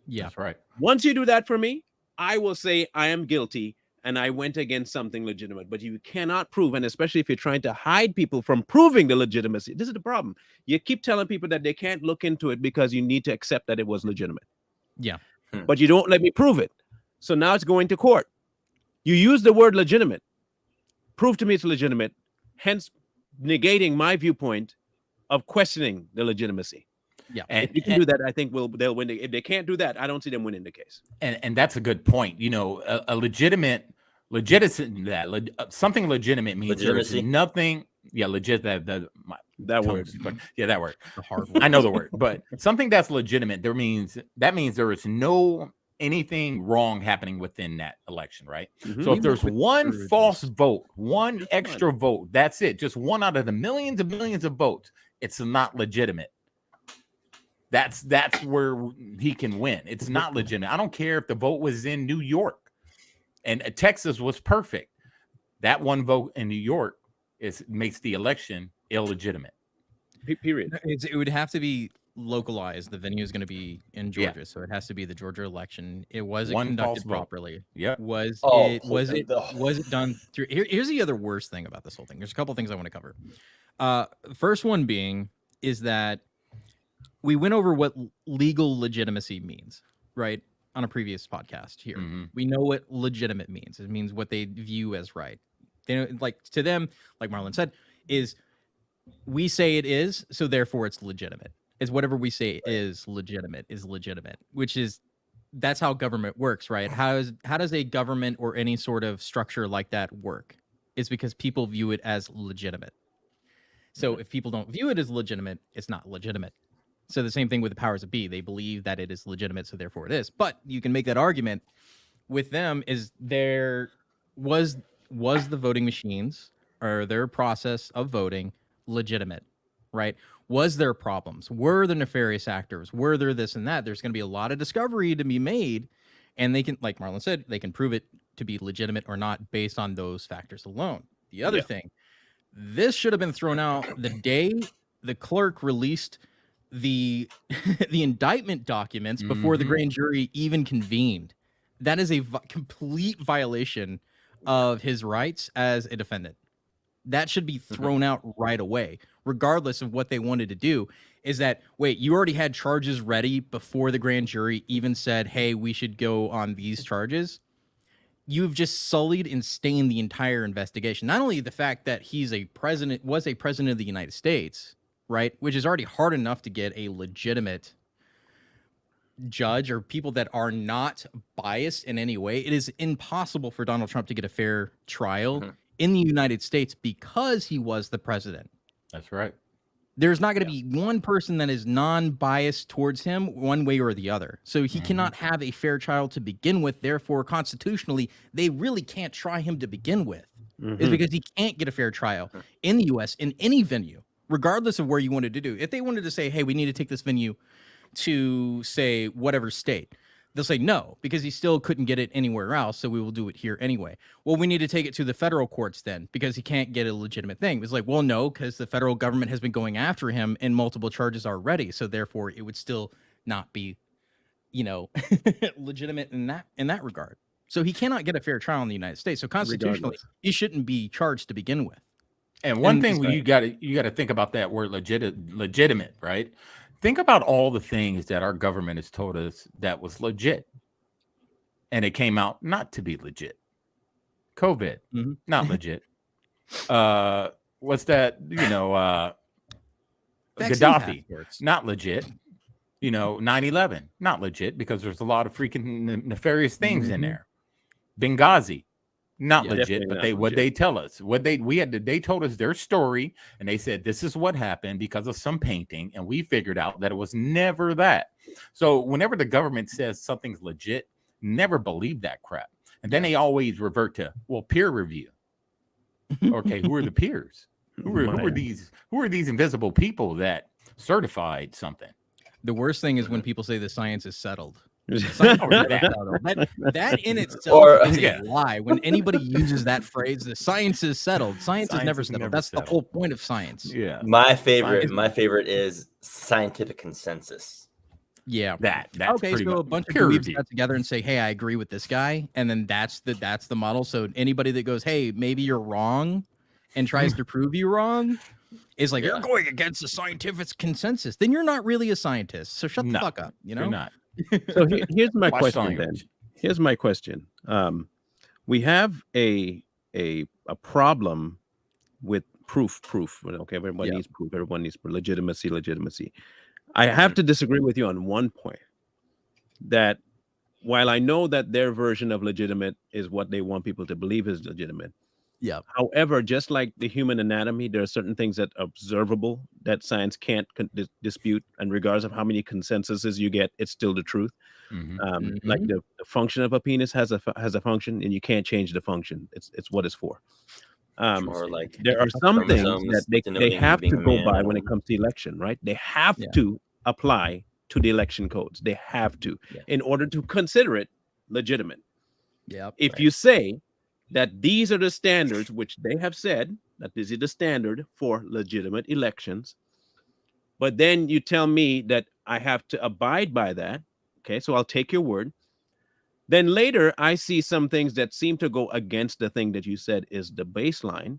Yeah, that's right. Once you do that for me, I will say I am guilty and I went against something legitimate. But you cannot prove, and especially if you're trying to hide people from proving the legitimacy, this is the problem. You keep telling people that they can't look into it because you need to accept that it was legitimate. Yeah. But you don't let me prove it. So now it's going to court. You use the word legitimate. Prove to me it's legitimate, hence negating my viewpoint of questioning the legitimacy. Yeah, and if you can do that, I think they'll win. If they can't do that, I don't see them winning the case. And that's a good point. A legitimate, something legitimate means there's nothing. Yeah, legit. That word. Yeah, that word. The hard word. I know the word, but something that's legitimate, that means there is no anything wrong happening within that election, right? Mhm. So if there's one false vote, one Just extra vote, that's it. Just one out of the millions and millions of votes, it's not legitimate. That's where he can win. It's not legitimate. I don't care if the vote was in New York and Texas was perfect. That one vote in New York makes the election illegitimate. Period. It would have to be localized. The venue is going to be in Georgia, so it has to be the Georgia election. It wasn't conducted properly. Yeah. Was it done through? Here's the other worst thing about this whole thing. There's a couple things I want to cover. First one being is that we went over what legal legitimacy means, right? On a previous podcast here. Mm-hmm. We know what legitimate means. It means what they view as right. They like to them, like Marlon said, is we say it is, so therefore it's legitimate. It's whatever we say is legitimate, which is that's how government works, right? How does a government or any sort of structure like that work? It's because people view it as legitimate. So if people don't view it as legitimate, it's not legitimate. So the same thing with the powers that be. They believe that it is legitimate, so therefore it is. But you can make that argument with them is there was the voting machines or their process of voting legitimate, right? Was there problems? Were there nefarious actors? Were there this and that? There's going to be a lot of discovery to be made, and they can, like Marlon said, they can prove it to be legitimate or not based on those factors alone. The other thing, this should have been thrown out the day the clerk released the the indictment documents before the grand jury even convened. That is a complete violation of his rights as a defendant. That should be thrown out right away, regardless of what they wanted to do. Is that, wait, you already had charges ready before the grand jury even said, hey, we should go on these charges? You've just sullied and stained the entire investigation. Not only the fact that was a president of the United States, right, which is already hard enough to get a legitimate judge or people that are not biased in any way. It is impossible for Donald Trump to get a fair trial in the United States because he was the president. That's right. There's not going to be one person that is non-biased towards him one way or the other. So he cannot have a fair trial to begin with. Therefore, constitutionally, they really can't try him to begin with. Is because he can't get a fair trial in the U.S. in any venue, regardless of where you wanted to do. If they wanted to say, hey, we need to take this venue to, say, whatever state, they'll say no, because he still couldn't get it anywhere else, so we will do it here anyway. Well, we need to take it to the federal courts then, because he can't get a legitimate thing. It's like, well, no, because the federal government has been going after him in multiple charges already, so therefore it would still not be, legitimate in that regard. So he cannot get a fair trial in the United States. So constitutionally, he shouldn't be charged to begin with. And one thing you got to think about that word legitimate, right? Think about all the things that our government has told us that was legit, and it came out not to be legit. COVID, not legit. What's that? Gaddafi, not legit. 9/11, not legit, because there's a lot of freaking nefarious things in there. Benghazi, not legit, but they tell us they told us their story, and they said this is what happened because of some painting, and we figured out that it was never that. So whenever the government says something's legit, never believe that crap. And then they always revert to, well, peer review. Okay, who are the peers? Who are these invisible people that certified something? The worst thing is when people say the science is settled. That in itself is a lie. When anybody uses that phrase, the science is settled. Science is never settled. That's the whole point of science. Yeah. My favorite is scientific consensus. Yeah. That's okay. So a bunch of dweebs got together and say, "Hey, I agree with this guy," and then that's the model. So anybody that goes, "Hey, maybe you're wrong," and tries to prove you wrong, is like, you're going against the scientific consensus. Then you're not really a scientist. So shut the fuck up. You're not. So here's my question then. Here's my question. We have a problem with proof. Okay, everybody needs proof. Everyone needs legitimacy. I have to disagree with you on one point. That while I know that their version of legitimate is what they want people to believe is legitimate, Yeah. However, just like the human anatomy, there are certain things that are observable that science can't dispute, and regardless of how many consensuses you get, it's still the truth. Like the function of a penis has a function, and you can't change the function. It's what it's for. More like there are some things chromosomes that they denoting have being to a go man by and a when it woman. comes to election, right? They have to apply to the election codes. They have to, in order to consider it legitimate. If you say that these are the standards, which they have said that this is the standard for legitimate elections, but then you tell me that I have to abide by that, okay, so I'll take your word. Then later, I see some things that seem to go against the thing that you said is the baseline,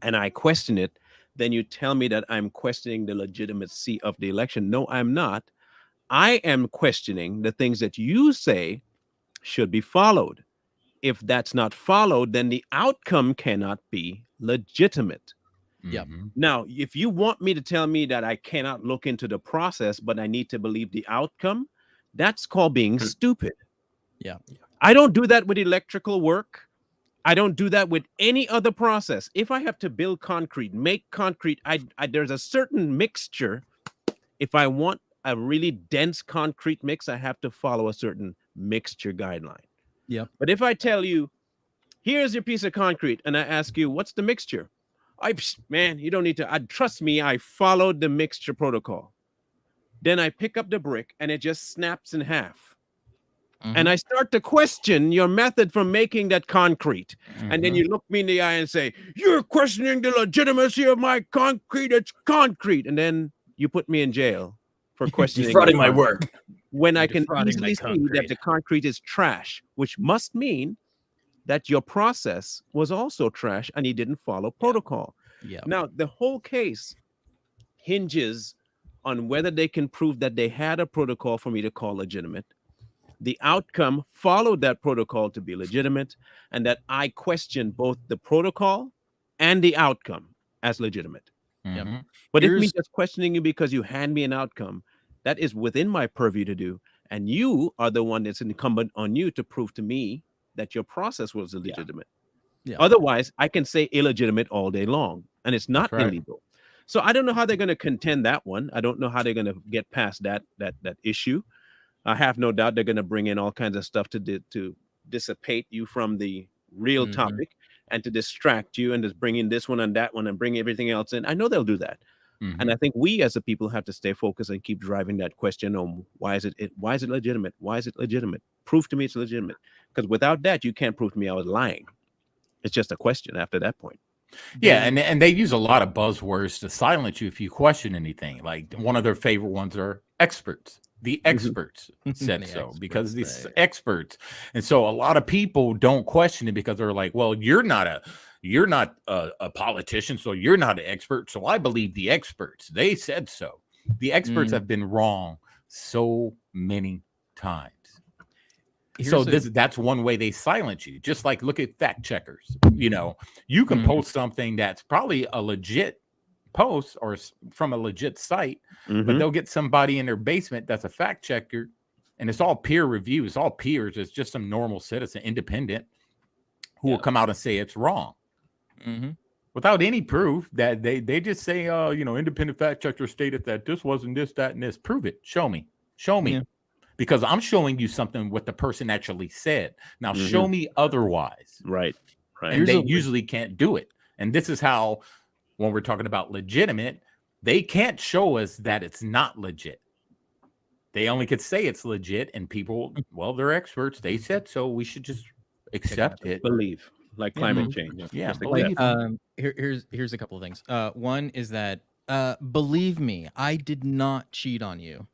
and I question it. Then you tell me that I'm questioning the legitimacy of the election. No, I'm not. I am questioning the things that you say should be followed. If that's not followed, then the outcome cannot be legitimate. Now, if you want me to tell me that I cannot look into the process, but I need to believe the outcome, that's called being stupid. I don't do that with electrical work. I don't do that with any other process. If I have to build concrete, make concrete, there's a certain mixture. If I want a really dense concrete mix, I have to follow a certain mixture guideline. But if I tell you, here's your piece of concrete, and I ask you, what's the mixture? Man, you don't need to. Trust me, I followed the mixture protocol. Then I pick up the brick, and it just snaps in half. And I start to question your method for making that concrete. And then you look me in the eye and say, you're questioning the legitimacy of my concrete. It's concrete. And then you put me in jail for questioning defrauding my work. When I can easily see that the concrete is trash, which must mean that your process was also trash and you didn't follow protocol. Now, the whole case hinges on whether they can prove that they had a protocol for me to call legitimate. The outcome followed that protocol to be legitimate, and that I question both the protocol and the outcome as legitimate. But if me just questioning you because you hand me an outcome, that is within my purview to do, and you are the one that's incumbent on you to prove to me that your process was illegitimate. Otherwise, I can say illegitimate all day long, and it's not illegal. So I don't know how they're going to contend that one. I don't know how they're going to get past that issue. I have no doubt they're going to bring in all kinds of stuff to dissipate you from the real topic and to distract you and just bring in this one and that one and bring everything else in. I know they'll do that. And I think we as a people have to stay focused and keep driving that question on why is it legitimate? Why is it legitimate? Prove to me it's legitimate. Because without that, you can't prove to me I was lying. It's just a question after that point. Yeah, and they use a lot of buzzwords to silence you if you question anything. Like one of their favorite ones are experts. The experts said so because these experts. And so a lot of people don't question it because they're like, well, you're not a politician, so you're not an expert. So I believe the experts. They said so. The experts have been wrong so many times. That's one way they silence you. Just like look at fact checkers. You know, you can post something that's probably a legit post or from a legit site, but they'll get somebody in their basement that's a fact checker, and it's all peer review. It's all peers. It's just some normal citizen, independent, who will come out and say it's wrong without any proof. That they just say, independent fact checker stated that this wasn't this, that, and this. Prove it. Show me. Because I'm showing you something what the person actually said. Now show me otherwise. Right. And they usually can't do it. And this is how, when we're talking about legitimate, they can't show us that it's not legit. They only could say it's legit, and people, well, they're experts. They said so. We should just accept it. Believe, like climate change. Yeah, believe. Here's a couple of things. One is that believe me, I did not cheat on you.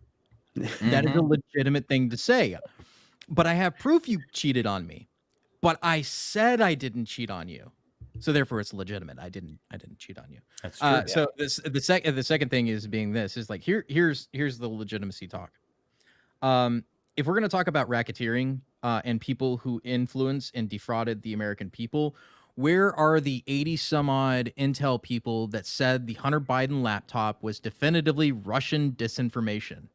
That is a legitimate thing to say. But I have proof you cheated on me. But I said I didn't cheat on you. So therefore it's legitimate. I didn't cheat on you. That's true. So the second thing is like here's the legitimacy talk. If we're going to talk about racketeering and people who influenced and defrauded the American people, where are the 80 some odd intel people that said the Hunter Biden laptop was definitively Russian disinformation?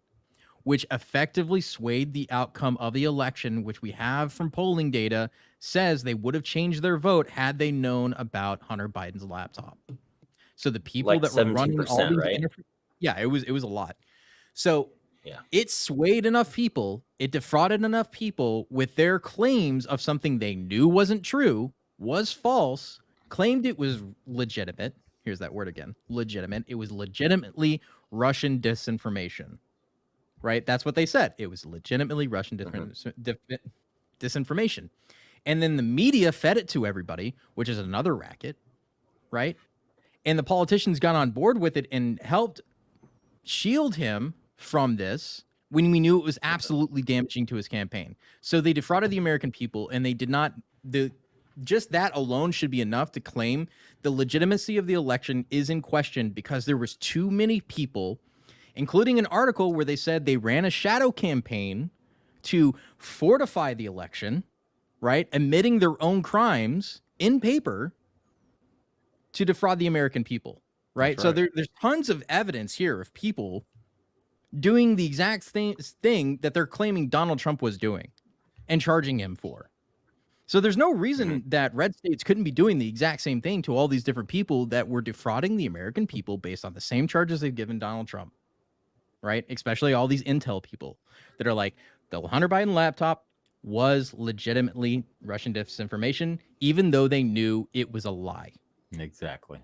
which effectively swayed the outcome of the election, which we have from polling data, says they would have changed their vote had they known about Hunter Biden's laptop. So the people like that were running all these, right? It was a lot. So yeah, it swayed enough people, it defrauded enough people with their claims of something they knew wasn't true, was false, claimed it was legitimate. Here's that word again, legitimate. It was legitimately Russian disinformation, right? That's what they said. It was legitimately Russian disinformation. And then the media fed it to everybody, which is another racket, right? And the politicians got on board with it and helped shield him from this when we knew it was absolutely damaging to his campaign. So they defrauded the American people, and they did not. Just that alone should be enough to claim the legitimacy of the election is in question, because there was too many people, including an article where they said they ran a shadow campaign to fortify the election, right? Admitting their own crimes in paper to defraud the American people, right? So there's tons of evidence here of people doing the exact thing that they're claiming Donald Trump was doing and charging him for. So there's no reason that red states couldn't be doing the exact same thing to all these different people that were defrauding the American people based on the same charges they've given Donald Trump, right? Especially all these intel people that are like, the Hunter Biden laptop was legitimately Russian disinformation, even though they knew it was a lie. Exactly.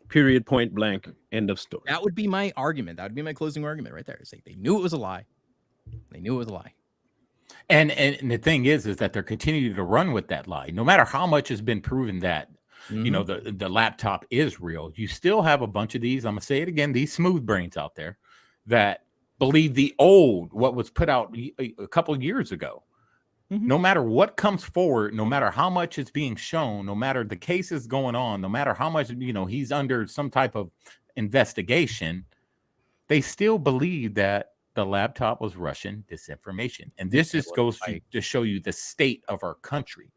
Period, point blank, end of story. That would be my argument. That would be my closing argument right there. It's like they knew it was a lie. They knew it was a lie. And the thing is that they're continuing to run with that lie. No matter how much has been proven that, you know, the laptop is real, you still have a bunch of these, I'm going to say it again, these smooth brains out there that believe the old, what was put out a couple of years ago. No matter what comes forward, no matter how much is being shown, no matter the case is going on, no matter how much, you know, he's under some type of investigation, they still believe that the laptop was Russian disinformation. And this just goes to show you the state of our country.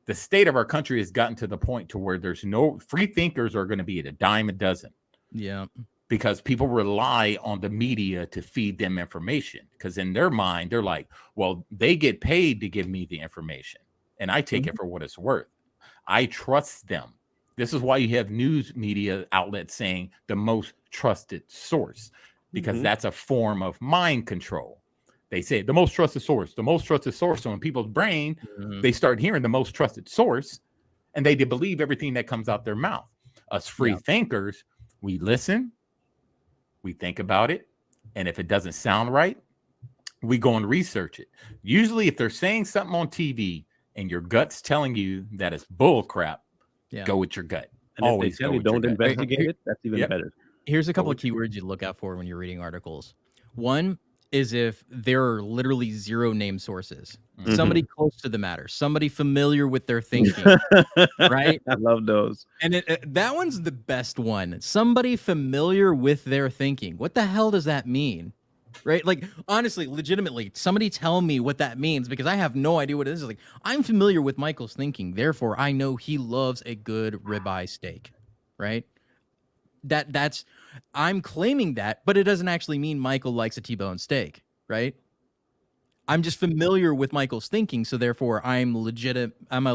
The state of our country has gotten to the point to where there's no free thinkers are going to be at a dime a dozen. Yeah. Because people rely on the media to feed them information. Because in their mind, they're like, well, they get paid to give me the information, and I take it for what it's worth. I trust them. This is why you have news media outlets saying the most trusted source, because that's a form of mind control. They say the most trusted source, the most trusted source. So in people's brain, they start hearing the most trusted source, and they believe everything that comes out their mouth. Us free thinkers, we listen, we think about it, and if it doesn't sound right, we go and research it. Usually, if they're saying something on TV and your gut's telling you that it's bull crap, go with your gut. And always if they tell you don't investigate it, that's even better. Here's a couple of keywords you look out for when you're reading articles. One is if there are literally zero name sources. Somebody close to the matter, somebody familiar with their thinking, right? I love those. And that one's the best one. Somebody familiar with their thinking. What the hell does that mean? Right? Like, honestly, legitimately, somebody tell me what that means, because I have no idea what it is. Like, I'm familiar with Michael's thinking, therefore I know he loves a good ribeye steak, right? That's I'm claiming that, but it doesn't actually mean Michael likes a T-bone steak, right? I'm just familiar with Michael's thinking, so therefore I'm a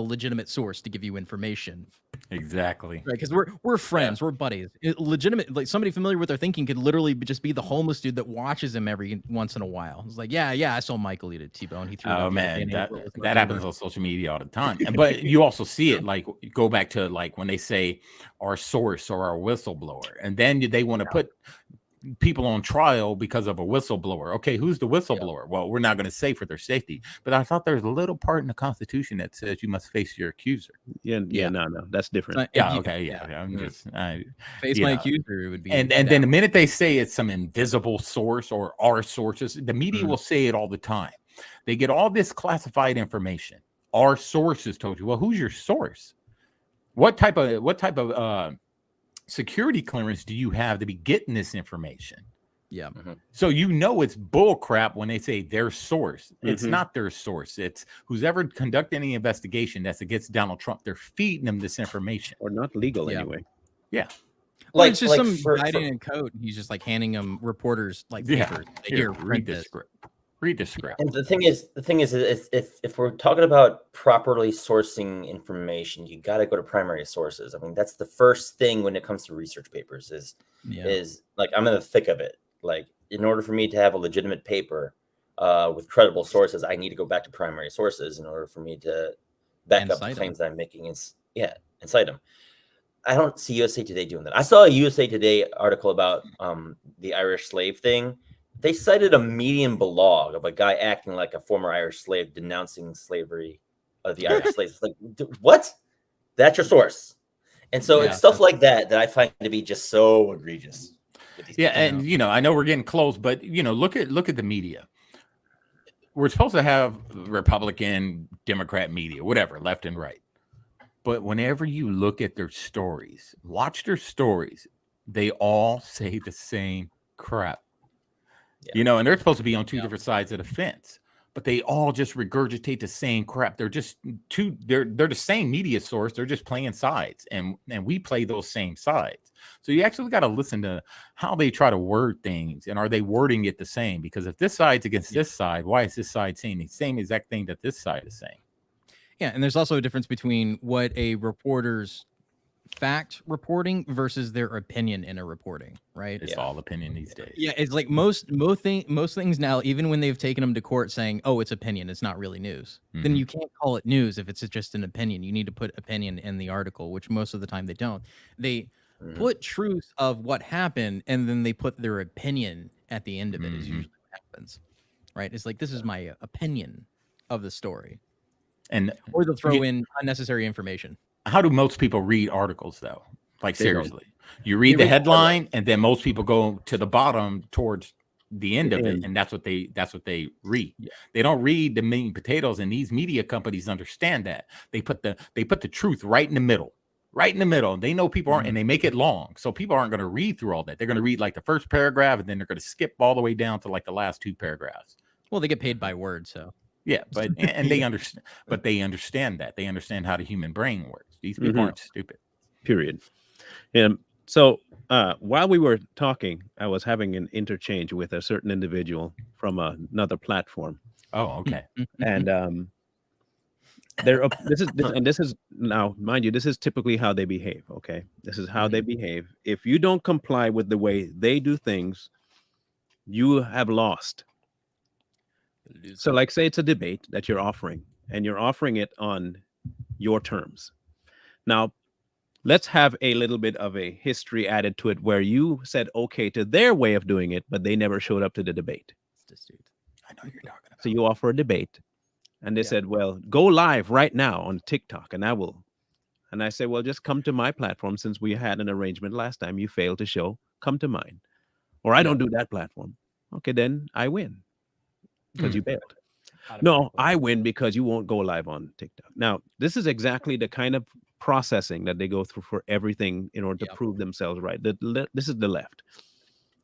legitimate source to give you information. Exactly. Right, because we're friends, we're buddies. Legitimate, like somebody familiar with their thinking could literally just be the homeless dude that watches him every once in a while. It's like, yeah, I saw Michael eat a T-bone. He threw it. Oh man, that happens on social media all the time. But you also see it, like, go back to like when they say our source or our whistleblower, and then they want to put people on trial because of a whistleblower. Okay, who's the whistleblower? Well, we're not going to say for their safety, but I thought there's a little part in the Constitution that says you must face your accuser. No, that's different. I'm just face my accuser would be, and then the minute they say it's some invisible source or our sources, the media will say it all the time. They get all this classified information. Our sources told you. Well, who's your source? What type of security clearance do you have to be getting this information? Yeah. So you know it's bull crap when they say their source. It's not their source. It's who's ever conducted any investigation that's against Donald Trump. They're feeding them this information. Or not legal anyway. Yeah. Well, it's just some guy in a coat, and he's just like handing them reporters like papers. Here, read the script. Read the script. And the thing is, if we're talking about properly sourcing information, you got to go to primary sources. I mean, that's the first thing when it comes to research papers. Is like, I'm in the thick of it. Like, in order for me to have a legitimate paper with credible sources, I need to go back to primary sources in order for me to back up the claims that I'm making. And cite them. I don't see USA Today doing that. I saw a USA Today article about the Irish slave thing. They cited a Medium blog of a guy acting like a former Irish slave, denouncing slavery of the Irish slaves. It's like, what? That's your source. And so it's stuff like that I find to be just so egregious. Yeah, and I know we're getting close, but look at the media. We're supposed to have Republican, Democrat media, whatever, left and right. But whenever you look at their stories, watch their stories, they all say the same crap. And they're supposed to be on two different sides of the fence, but they all just regurgitate the same crap. They're just they're the same media source. They're just playing sides, and we play those same sides. So you actually got to listen to how they try to word things, and are they wording it the same? Because if this side's against this side, why is this side saying the same exact thing that this side is saying? Yeah, and there's also a difference between what a reporter's fact reporting versus their opinion in a reporting, right? It's all opinion these days. Yeah, it's like most things now, even when they've taken them to court saying, oh, it's opinion, it's not really news. Then you can't call it news if it's just an opinion. You need to put opinion in the article, which most of the time they don't. They put truth of what happened, and then they put their opinion at the end of it, is usually what happens, right? It's like, this is my opinion of the story. Or they'll throw in unnecessary information. How do most people read articles, though? Like, seriously, you read the headline, and then most people go to the bottom towards the end of it, and that's what they read. They don't read the meat and potatoes, and these media companies understand that. They put the truth right in the middle. They know people aren't, and they make it long, so people aren't going to read through all that. They're going to read like the first paragraph, and then they're going to skip all the way down to like the last two paragraphs. Well, they get paid by word, so. Yeah, but they understand. But they understand that. They understand how the human brain works. These people aren't stupid. Period. And so while we were talking, I was having an interchange with a certain individual from another platform. Oh, okay. And this is now, mind you, this is typically how they behave. Okay, this is how they behave. If you don't comply with the way they do things, you have lost. So, like, say it's a debate that you're offering, and you're offering it on your terms. Now, let's have a little bit of a history added to it where you said okay to their way of doing it, but they never showed up to the debate. I know you're talking about. So you offer a debate, and they said, well, go live right now on TikTok, and I will. And I said, well, just come to my platform, since we had an arrangement last time. You failed to show, come to mine. Or I don't do that platform. Okay, then I win. Because you bailed. No, I win because you won't go live on TikTok. Now, this is exactly the kind of processing that they go through for everything in order to prove themselves right. This is the left.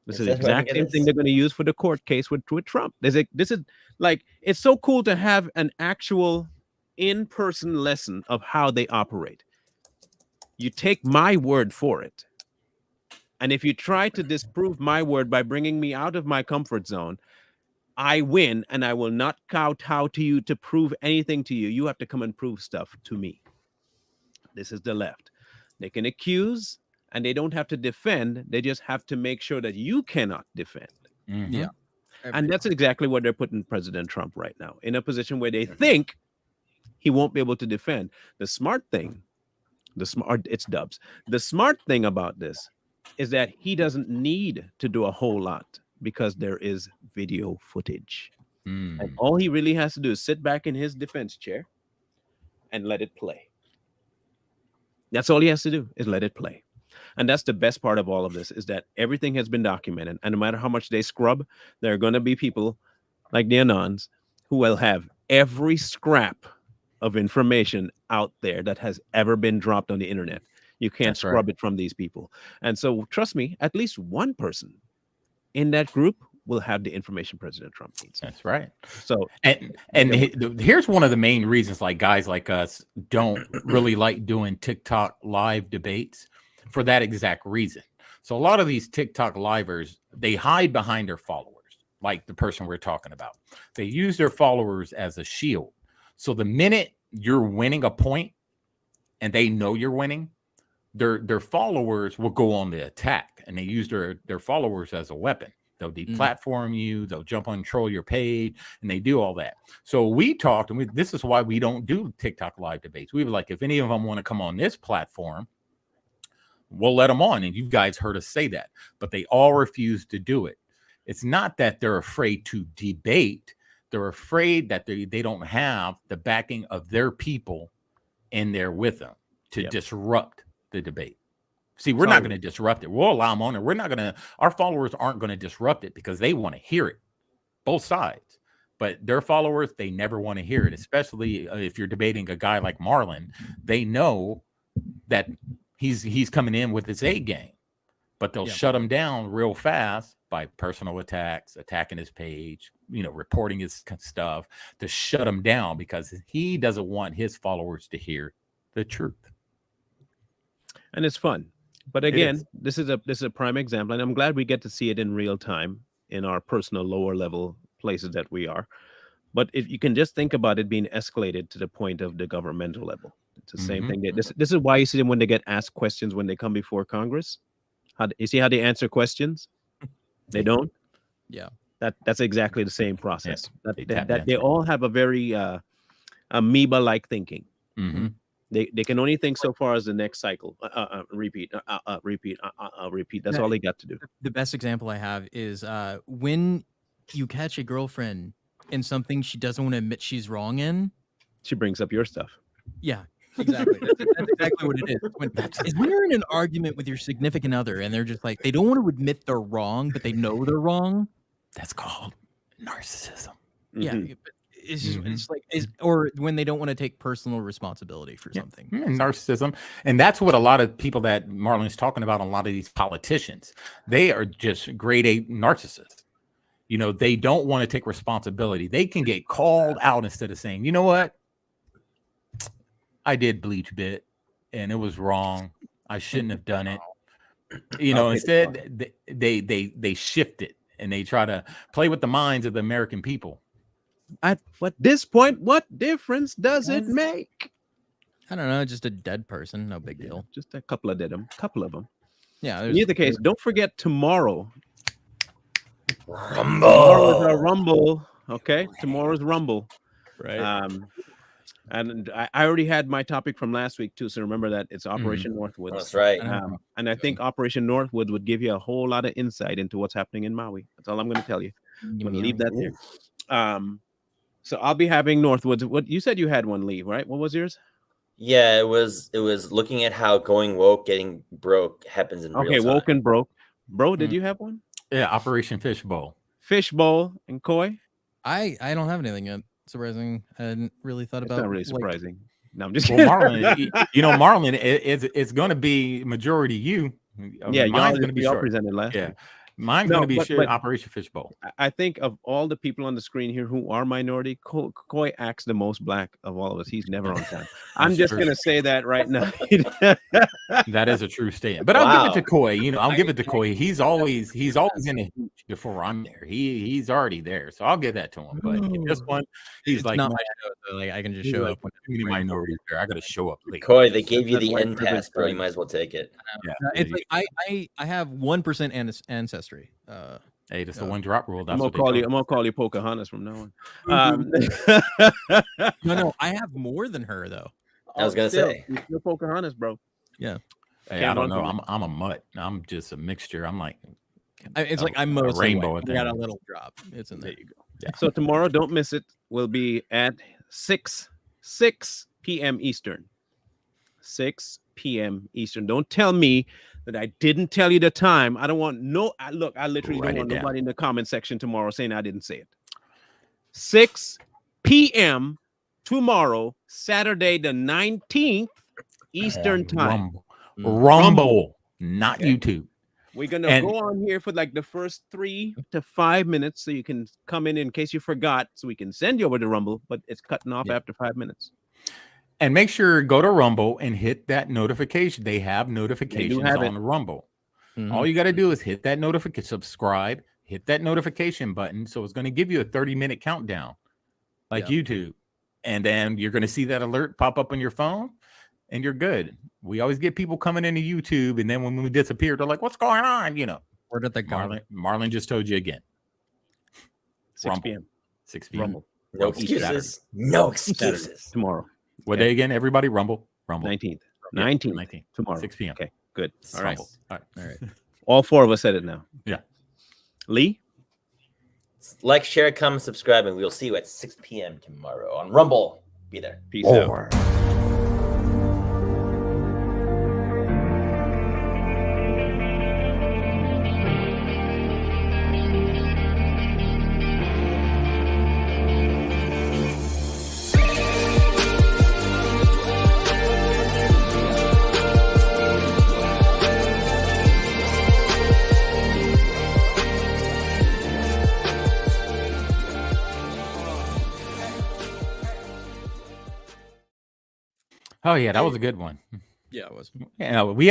This is the exact same thing they're going to use for the court case with Trump. This is like, it's so cool to have an actual in-person lesson of how they operate. You take my word for it. And if you try to disprove my word by bringing me out of my comfort zone, I win, and I will not kowtow to you to prove anything to you. You have to come and prove stuff to me. This is the left. They can accuse, and they don't have to defend. They just have to make sure that you cannot defend. Yeah. And that's exactly what they're putting President Trump right now, in a position where they think he won't be able to defend. The smart thing, it's Dubs. The smart thing about this is that he doesn't need to do a whole lot, because there is video footage. And all he really has to do is sit back in his defense chair and let it play. That's all he has to do, is let it play. And that's the best part of all of this, is that everything has been documented. And no matter how much they scrub, there are going to be people like the Anons who will have every scrap of information out there that has ever been dropped on the internet. You can't scrub it from these people. And so, trust me, at least one person in that group will have the information President Trump needs. That's right. So, and here's one of the main reasons, like, guys like us don't really like doing TikTok live debates, for that exact reason. So a lot of these TikTok livers, they hide behind their followers, like the person we're talking about. They use their followers as a shield. So the minute you're winning a point and they know you're winning, their followers will go on the attack, and they use their followers as a weapon. They'll deplatform you, they'll jump on troll your page, and they do all that. So we talked, and this is why we don't do TikTok live debates. We were like, if any of them want to come on this platform, we'll let them on. And you guys heard us say that, but they all refuse to do it. It's not that they're afraid to debate. They're afraid that they don't have the backing of their people in there with them to disrupt the debate. See, we're not going to disrupt it. We'll allow them on, and our followers aren't going to disrupt it because they want to hear it, both sides. But their followers, they never want to hear it, especially if you're debating a guy like Marlon. They know that he's coming in with his A game, but they'll shut him down real fast by personal attacks, attacking his page, reporting his stuff to shut him down because he doesn't want his followers to hear the truth. And it's fun. But again, this is a prime example, and I'm glad we get to see it in real time in our personal lower level places that we are. But if you can just think about it being escalated to the point of the governmental level, it's the same thing. This is why you see them when they get asked questions when they come before Congress. You see how they answer questions? They don't. Yeah, that's exactly the same process. That they all have a very amoeba-like thinking. Mm-hmm. They can only think so far as the next cycle. Repeat. That's all they got to do. The best example I have is when you catch a girlfriend in something she doesn't want to admit she's wrong in. She brings up your stuff. Yeah, exactly. That's exactly what it is. When you're in an argument with your significant other and they're just like, they don't want to admit they're wrong, but they know they're wrong. That's called narcissism. Yeah. It's just, it's like, or when they don't want to take personal responsibility for something. Narcissism. And that's what a lot of people that Marlon's talking about, a lot of these politicians, they are just grade A narcissists. They don't want to take responsibility. They can get called out instead of saying, you know what? I did bleach bit and it was wrong. I shouldn't have done it. Instead they shift it and they try to play with the minds of the American people. At this point, what difference does it make? I don't know. Just a dead person. No big deal. Just a couple of them. Yeah. In either case, don't forget tomorrow. Rumble. Tomorrow is our Rumble. Okay. Tomorrow's Rumble. Right. And I already had my topic from last week too. So remember that it's Operation Northwoods. That's right. And I think Operation Northwoods would give you a whole lot of insight into what's happening in Maui. That's all I'm going to tell you. I'm going to leave that there. So I'll be having Northwoods. What you said you had one leave, right? What was yours? Yeah, it was looking at how going woke, getting broke happens in real time. Okay, woke and broke. Bro, did you have one? Yeah, Operation Fishbowl. Fishbowl and Koi? I don't have anything yet. Surprising. I hadn't really thought about. It's not really surprising. No, I'm just kidding. Marlon, Marlon, it's going to be majority you. Yeah, mine's going to be y'all short. presented last week. Mine's going to be but Operation Fishbowl. I think of all the people on the screen here who are minority, Koi acts the most black of all of us. He's never on time. I'm just going to say that right now. That is a true statement. But I'll give it to Koi. I'll give it to Koi. He's always in a hooch before I'm there. He's already there. So I'll give that to him. But this one, he's it's like, not my show, so like I can just show up when any minorities there. I got to show up late. Koi, they gave you the end pass, bro. You might as well take it. Yeah, it's like I have 1% ancestry. Hey, that's the one drop rule. I'm gonna call you Pocahontas from now on. No, I have more than her though. I was gonna say you're Pocahontas, bro. Yeah. Hey, I don't know. I'm a mutt. I'm just a mixture. I'm like, it's like I'm mostly rainbow. I got a little drop. It's in there. You go. Yeah. So tomorrow, don't miss it. We'll be at 6 p.m. Eastern. 6 p.m. Eastern. Don't tell me that I didn't tell you the time. I don't want I literally don't want nobody in the comment section tomorrow saying I didn't say it. 6 p.m. tomorrow, Saturday the 19th Eastern time. Rumble, not YouTube. We're gonna go on here for like the first 3 to 5 minutes, so you can come in case you forgot, so we can send you over to Rumble, but it's cutting off after 5 minutes. And make sure go to Rumble and hit that notification. They have notifications on Rumble. All you got to do is hit that notification, subscribe, hit that notification button. So it's going to give you a 30-minute countdown like YouTube. And then you're going to see that alert pop up on your phone and you're good. We always get people coming into YouTube. And then when we disappear, they're like, what's going on? You know, where did they go? Marlon just told you again. 6 p.m. 6 p.m. Rumble. No excuses. No excuses. Saturday. Tomorrow. What day again? Everybody Rumble. 19th. Yeah, 19th. Tomorrow. 6 p.m. Okay, good. All right. All right. All four of us said it now. Yeah. Lee? Like, share, comment, subscribe, and we'll see you at 6 p.m. tomorrow on Rumble. Be there. Peace out. Oh yeah, that was a good one. Yeah, it was. Yeah, we